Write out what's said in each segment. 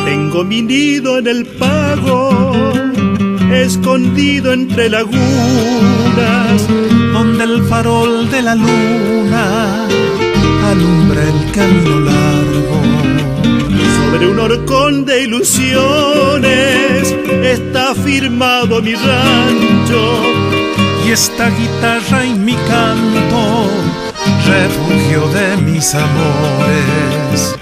Tengo mi nido en el pago, escondido entre lagunas, donde el farol de la luna alumbra el camino largo. Sobre un horcón de ilusiones está firmado mi rancho, y esta guitarra y mi canto, refugio de mis amores.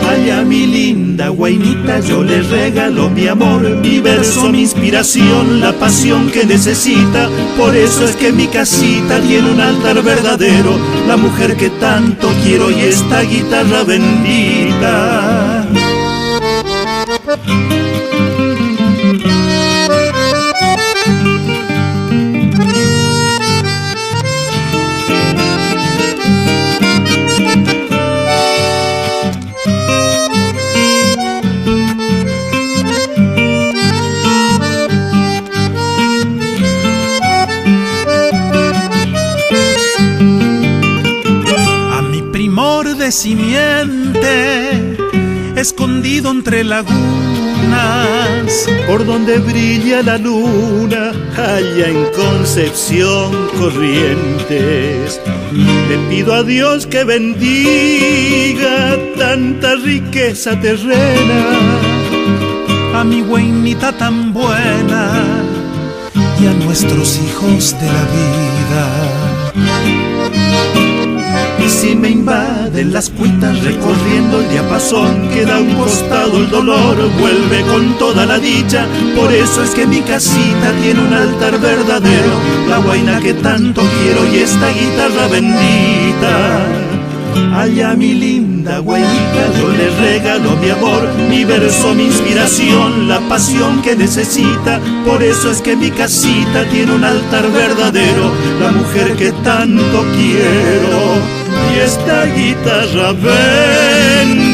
Allá mi linda guainita, yo le regalo mi amor, mi verso, mi inspiración, la pasión que necesita. Por eso es que mi casita tiene un altar verdadero, la mujer que tanto quiero y esta guitarra bendita. De simiente, escondido entre lagunas, por donde brilla la luna, allá en Concepción Corrientes. Le pido a Dios que bendiga tanta riqueza terrena, a mi guainita tan buena y a nuestros hijos de la vida. Y si me invaden las cuitas recorriendo el diapasón, queda a un costado el dolor, vuelve con toda la dicha. Por eso es que mi casita tiene un altar verdadero, la guaina que tanto quiero y esta guitarra bendita. Allá mi linda guainita, yo le regalo mi amor, mi verso, mi inspiración, la pasión que necesita. Por eso es que mi casita tiene un altar verdadero, la mujer que tanto quiero y esta guitarra bendita.